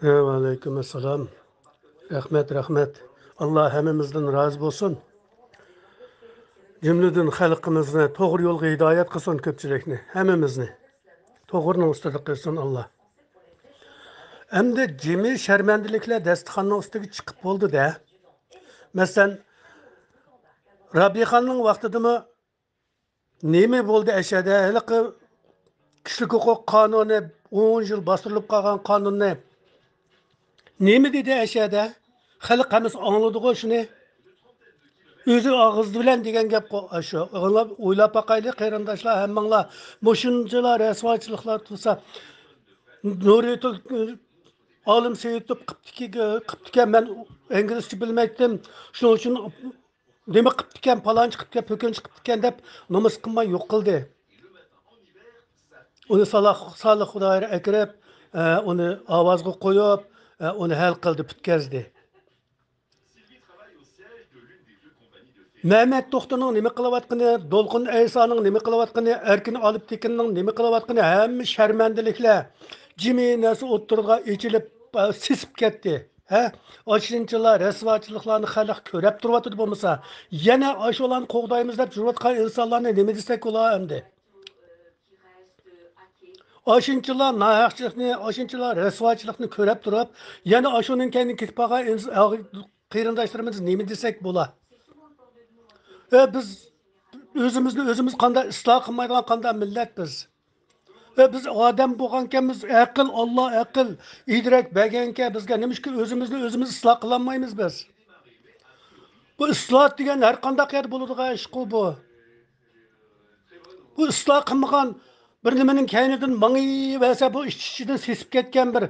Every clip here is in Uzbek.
Aleykümselam. Rahmet. Allah hemimizden razı olsun. Cümleden halkımızı doğru yolga hidayet kılsın köpçülükni. Hemimizni. Doğrunun üstüde kılsın Allah. Hem de cemi şermendilikle destixanın üstüge çıkıp oldu da. Mesela Rabbi Han'ın vaxtida mı nemi oldu eşede? Hele ki kişilik hukuk kanunu 10 yıl bastırılıp kalan kanunu nemi dedi eşede? Halk hemiz anladı şunu. Özü ağızdı bilen degan gap şu. O'ylab baqaylik qarindoshlar hammanglar mushunchalar rasvochiliklar tursa Nuriyetul olim seyitib qiptiki men inglizcha bilmaydim. Shuning uchun nima qiptikan palonchi qiptikan po'kinchi qiptikan deb nomus qilmay yo'q qildi. Uni Solih Xudoyga akirib, uni ovozga qo'yib, uni hal qildi, bitkazdi. Mehmet To'xtaning nima qilayotgani, Dolqin Aysoning nima qilayotgani, Erkin Olibtekinning nima qilayotgani hamma sharmandaliklar jiminasi o'ttirga echilib sesib ketdi. Ha? Oshunchalar, rasvochiliklarni xalq ko'rib turyapti bo'lmasa, yana asholarni qo'g'daymiz deb jur'atgan insonlarni nima desak bo'lar endi? Oshunchalar nohaqchilikni, oshunchalar rasvochilikni ko'rib turib, yana ashoning keyin ketib qolgan qarindoshlarimiz nima desak bo'lar? Biz özümüz qanday ıslah qilmaydigan qanday millat biz. Biz odam bo'lgankanmiz, aql, Alloh aql, idrak berganka bizga nimishki o'zimizni ıslah qilolmaymiz biz. Bu ıslah degan har qanday yer bo'ladigan ish bu. Bu ıslah qilmagan bir nimaning kaynidan mangib esa bu ichidan sesib ketgan bir.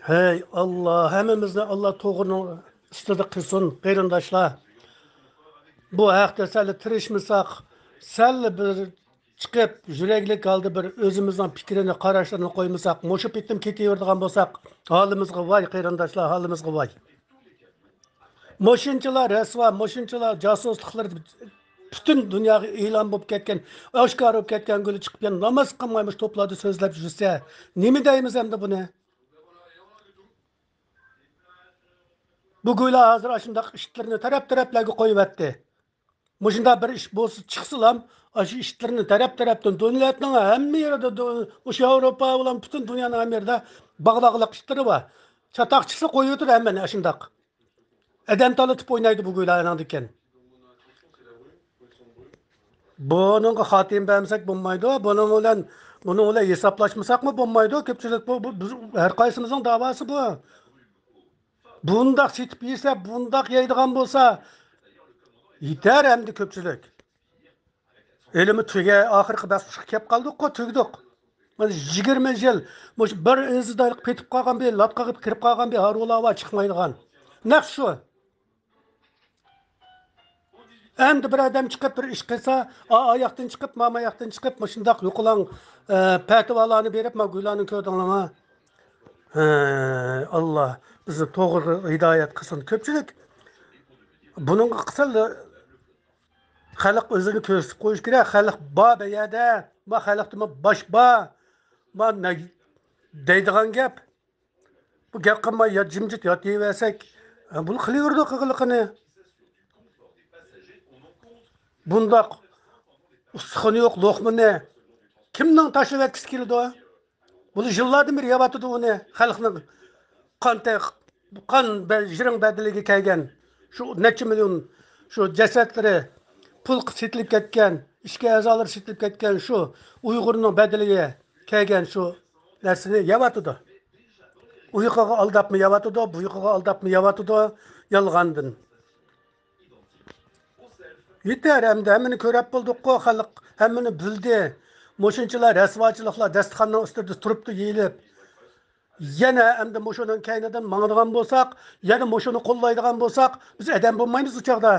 Hey Allah, hammamizni Allah to'g'rini ustida qilsin, qarindoshlar. Bu haqda sal tirishmasak, sal bir chiqib yuraklik kaldı bir o'zimizning fikrini, qarashlarini qo'ymasak, mo'shib bitdim ketaveradigan bo'lsak, holimizga voy qarindoshlar, holimizga voy. Mo'shunchalar rasvo, mo'shunchalar josusliklar butun dunyoga e'lon bo'lib ketgan, oshkor bo'lib ketgan guli chiqib namoz qilmaymiz to'plarda so'zlab yursa, nima deymiz endi buni? Bu go'ylar hozir shunday ishlarni taraf-taraflarga qo'yibdi. Muşunda bir iş bolsa çıksılam, aşı işlerini taraftan dünyanın hamma yerinde, o'sha Avropa bilan butun dunyoning hamma yerida bag'laqliq ishlari bor. Chataq chiqsa qo'yib hamma shundoq. Adam talatib o'ynaydi bu go'ylarning ekan. Buning xotim bermasak bo'lmaydi. Buning bilan hisoblashmasakmi bo'lmaydi. Ko'pchilik bu har qaysimizning da'vosi bu. Bundaq setib yesa, bundaq yeydigan bo'lsa, yeter endi ko'pchilik. Elimi tüge ahırkı basışık kep kaldık ko tügdük. Mana 20 yıl bir izidaylık petip kalgan bir latka gibi kirip kalgan bir harulava çıkmaydıgan. Naq şu. Endi bir adam çıkıp bir iş kılsa, ayaktan çıkıp, mama ayaktan çıkıp, şundaq yokulan petivalarını berip, ma guylarını kördüğünlüğüne. Allah bizi doğru hidayet kılsın. Köpçülük bunun kısalı xalq o'zini ko'rsatib qo'yish kerak. Xalq bor bu yerda, ma xalqda bosh bor. Ma deydigan gap. Bu gap qilmay yo jimjit yotaversak, buni qilaverdi qilqini. Bundoq usxoni yo'q lo'qmini kimning tashlab etkisi keldi? Buni yillardan beri yavatdi uni xalqning qon jiring badiliga kelgan. Shu necha million shu jasadlari pul setilib ketgan, ishga a'zolar setilib ketgan shu Uyg'urning badaliga kelgan shu narsani yavatdi. Uyquga aldabmi yavatdi, bu uyquga aldabmi yavatdi, yolg'ondan. Yeter hammani ko'rib bo'ldik-ku, xalq hammani bildi. Mo'shunchalar rasvochiliklar dasturxonning ustida turibdi yeyilib. Yana endi mo'shuning kaynidan mangadigan bo'lsak, yana mo'shuni qo'llaydigan bo'lsak, biz adam bo'lmaymiz u chaqda.